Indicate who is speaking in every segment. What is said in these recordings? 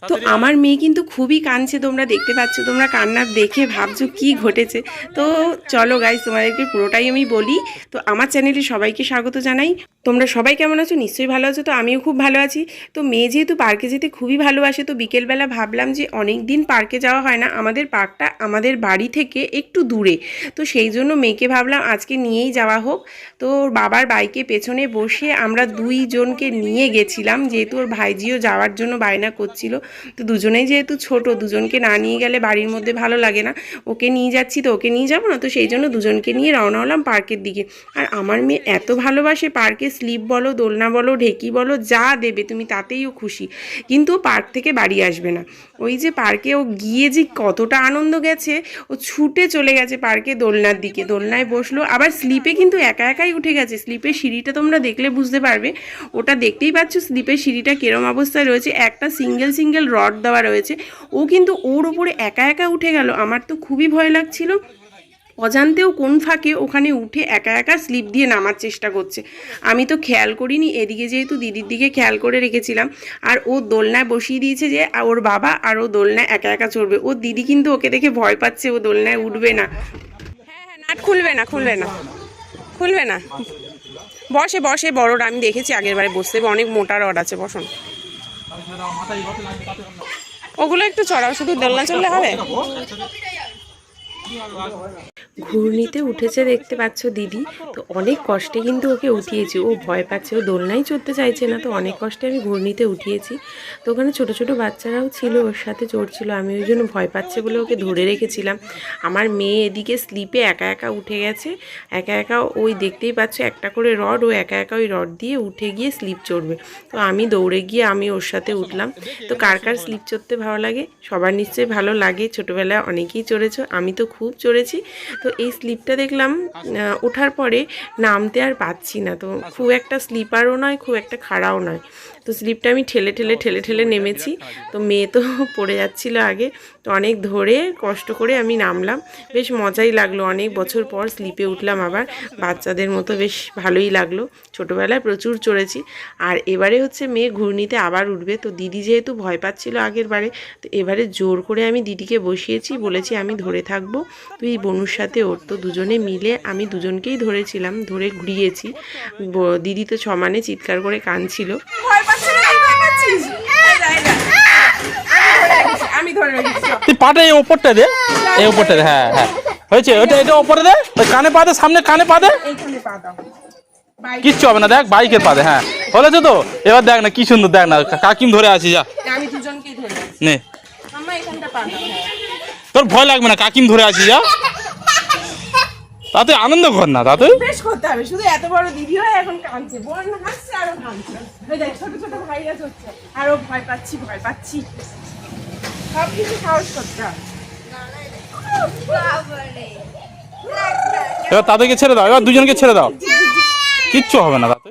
Speaker 1: তো আমার মেয়ে কিন্তু খুবই কাঁদছে, তোমরা দেখতে পাচ্ছ। তোমরা কান্না দেখে ভাবছো কি ঘটেছে। তো চলো গাইস, তোমাদেরকে পুরোটাই আমি বলি। তো আমার চ্যানেলে সবাইকে স্বাগত জানাই। তোমরা সবাই কেমন আছো? নিশ্চয়ই ভালো আছো। তো আমিও খুব ভালো আছি। তো মেয়ে যেহেতু পার্কে যেতে খুবই ভালোবাসে, তো বিকেলবেলা ভাবলাম যে অনেক দিন পার্কে যাওয়া হয় না, আমাদের পার্কটা আমাদের বাড়ি থেকে একটু দূরে। তো সেই জন্য মেয়েকে ভাবলাম আজকে নিয়েই যাওয়া হোক। তো ওর বাবার বাইকে পেছনে বসে আমরা দুইজনকে নিয়ে গেছিলাম, যেহেতু ওর ভাইজিও যাওয়ার জন্য বায়না করছিল। তো দুজনেই যেহেতু ছোট, দুজনকে না নিয়ে গেলে বাড়ির মধ্যে ভালো লাগে না। ওকে নিয়ে যাচ্ছি তো ওকে নিয়ে যাবো না, তো সেই জন্য দুজনকে নিয়ে রওনা হলাম পার্কের দিকে। আর আমার মেয়ে এত ভালোবাসে পার্কে, স্লিপ বলো, দোলনা বলো, ঢেকি বলো, যা দেবে তুমি তাতেই ও খুশি। কিন্তু পার্ক থেকে বাড়ি আসবে না। ওই যে পার্কে ও গিয়ে যে কতটা আনন্দ গেছে, ও ছুটে চলে গেছে পার্কে দোলনার দিকে, দোলনায় বসলো। আবার স্লিপে কিন্তু একা একাই উঠে গেছে। স্লিপের সিঁড়িটা তোমরা দেখলে বুঝতে পারবে, ওটা দেখতেই পাচ্ছ স্লিপের সিঁড়িটা কিরম অবস্থায় রয়েছে, একটা সিঙ্গেল সিঙ্গেল রড দেওয়া রয়েছে। ও কিন্তু ওর ওপরে একা একা উঠে গেল। আমার তো খুবই ভয় লাগছিল, অজান্তেও কোন ফাঁকে ওখানে উঠে একা একা স্লিপ দিয়ে নামার চেষ্টা করছে। আমি তো খেয়াল করিনি, এদিকে যেহেতু দিদির দিকে খেয়াল করে রেখেছিলাম। আর ও দোলনায় বসিয়ে দিয়েছে যে ওর বাবা, আর ও দোলনায় একা একা চড়বে। ওর দিদি কিন্তু ওকে দেখে ভয় পাচ্ছে, ও দোলনায় উঠবে না। হ্যাঁ হ্যাঁ, নাট খুলবে না, খুলবে না, খুলবে না। বসে বসে বড়রা, আমি দেখেছি আগের বারে বসতে, অনেক মোটা রড আছে, বসুন। ওগুলো একটু চড়াও, শুধু দোলনা চললে হবে? ঘূর্ণিতে উঠেছে দেখতে পাচ্ছ দিদি। তো অনেক কষ্টে কিন্তু ওকে উঠিয়েছি, ও ভয় পাচ্ছে, ও দোলনাই চড়তে চাইছে না। তো অনেক কষ্টে আমি ঘূর্ণিতে উঠিয়েছি। তো ওখানে ছোট ছোট বাচ্চারাও ছিল, ওর সাথে চড়ছিল। আমি ওই জন্য ভয় পাচ্ছে বলে ওকে ধরে রেখেছিলাম। আমার মেয়ে এদিকে স্লিপে একা একা উঠে গেছে, একা একা। ওই দেখতেই পাচ্ছ একটা করে রড, ও একা একা ওই রড দিয়ে উঠে গিয়ে স্লিপ চড়বে। তো আমি দৌড়ে গিয়ে আমি ওর সাথে উঠলাম। তো কার কার স্লিপ চড়তে ভালো লাগে? সবার নিশ্চয়ই ভালো লাগে, ছোটোবেলায় অনেকেই চড়েছো, আমি তো খুব চড়েছি। তো এই স্লিপটা দেখলাম ওঠার পরে নামতে আর পাচ্ছি না। তো খুব একটা স্লিপারও নয়, খুব একটা খাড়াও নয়। তো স্লিপটা আমি ঠেলে ঠেলে ঠেলে ঠেলে নেমেছি। তো মেয়ে তো পড়ে যাচ্ছিল আগে। তো অনেক ধরে কষ্ট করে আমি নামলাম। বেশ মজাই লাগলো, অনেক বছর পর স্লিপে উঠলাম আবার বাচ্চাদের মতো, বেশ ভালোই লাগলো। ছোটোবেলায় প্রচুর চড়েছি। আর এবারে হচ্ছে মেয়ে ঘূর্ণিতে আবার উঠবে। তো দিদি যেহেতু ভয় পাচ্ছিল আগের বারে, তো এবারে জোর করে আমি দিদিকে বসিয়েছি, বলেছি আমি ধরে থাকবো, তুই বনুর সাথে ওর। তো দুজনে মিলে আমি দুজনকেই ধরেছিলাম, ধরে ঘুরিয়েছি। দিদি তো সমানে চিৎকার করে কাঁদছিল। আমি ধরে রেখেছি,
Speaker 2: তুই পাটা এই ওপরটা দে, এই ওপরটা দে। হ্যাঁ হ্যাঁ, হয়েছে। ওইটা এটা ওপরে দে, ওই কানে পা দে, সামনে কানে পা দে।
Speaker 1: এইখানে পা দাও,
Speaker 2: কিচ্ছু হবে না, দেখ বাইকের পা দে। হ্যাঁ বলেছে তো, এবার দেখ না কি সুন্দর, দেখ না কাকিম ধরে আছি। যা
Speaker 1: আমি দুজনকেই ধরে
Speaker 2: নে,
Speaker 1: মাম্মা এখানটা পা দাও।
Speaker 2: তোর ভয় লাগবে না, কাকিম ধরে আছি। যা তাতে আনন্দ কর না, তাতে
Speaker 1: বেশ করতে হবে। শুধু এত বড় দিদি হয় এখন কাঁদছে, বোন হাসছে আরো কাঁদছে। ওই দেখ ছোট ছোট ভাইরা হচ্ছে, আরো ভয় পাচ্ছি ভয় পাচ্ছি। সব কিছু সাহস করতে হবে।
Speaker 2: এবার তাদেরকে ছেড়ে দাও, এবার দুজনকে ছেড়ে দাও, কিচ্ছু হবে না তাতে।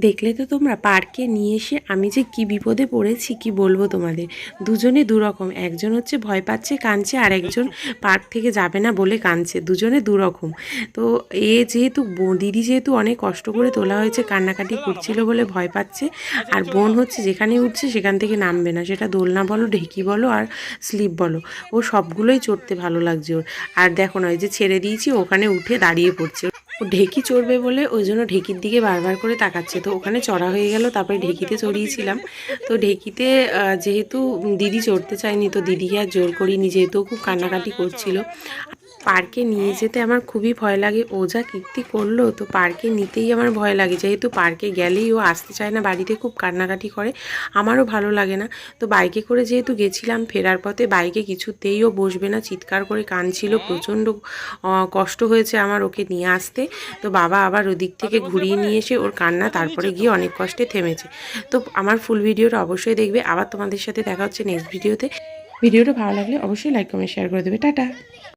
Speaker 1: দেখলে তো তোমরা, পার্কে নিয়ে এসে আমি যে কি বিপদে পড়েছি কি বলবো তোমাদের। দুজনে দুরকম, একজন হচ্ছে ভয় পাচ্ছে কাঁদছে, আর একজন পার্ক থেকে যাবে না বলে কাঁদছে। দুজনে দুরকম। তো যেহেতু দিদি যেহেতু অনেক কষ্ট করে তোলা হয়েছে, কান্নাকাটি করছিল বলে ভয় পাচ্ছে। আর বোন হচ্ছে যেখানে উঠছে সেখান থেকে নামবে না, সেটা দোলনা বলো, ঢেকি বলো, আর স্লিপ বলো, ও সবগুলোই চড়তে ভালো লাগছে ওর। আর দেখো না, ওই যে ছেড়ে দিয়েছি, ওখানে উঠে দাঁড়িয়ে পড়ছে। ও ঢেকি চড়বে বলে ওই জন্য ঢেকির দিকে বারবার করে তাকাচ্ছে। তো ওখানে চড়া হয়ে গেল, তারপরে ঢেকিতে চড়িয়েছিলাম। তো ঢেকিতে যেহেতু দিদি চড়তে চায়নি, তো দিদিকে আর জোর করিনি, যেহেতু খুব কান্নাকাটি করছিল। পার্কে নিয়ে যেতে আমার খুবই ভয় লাগে, ও যা কীর্তি করলো। তো পার্কে নিতেই আমার ভয় লাগে, যেহেতু পার্কে গেলেই ও আসতে চায় না, বাড়িতে খুব কান্নাকাটি করে, আমারও ভালো লাগে না। তো বাইকে করে যেহেতু গেছিলাম, ফেরার পথে বাইকে কিছুতেই ও বসবে না, চিৎকার করে কাঁদছিল, প্রচণ্ড কষ্ট হয়েছে আমার ওকে নিয়ে আসতে। তো বাবা আবার ওদিক থেকে ঘুরিয়ে নিয়ে এসে ওর কান্না তারপরে গিয়ে অনেক কষ্টে থেমেছে। তো আমার ফুল ভিডিওটা অবশ্যই দেখবে। আবার তোমাদের সাথে দেখা হচ্ছে নেক্সট ভিডিওতে। ভিডিওটা ভালো লাগলে অবশ্যই লাইক কমেন্ট শেয়ার করে দেবে। টাটা।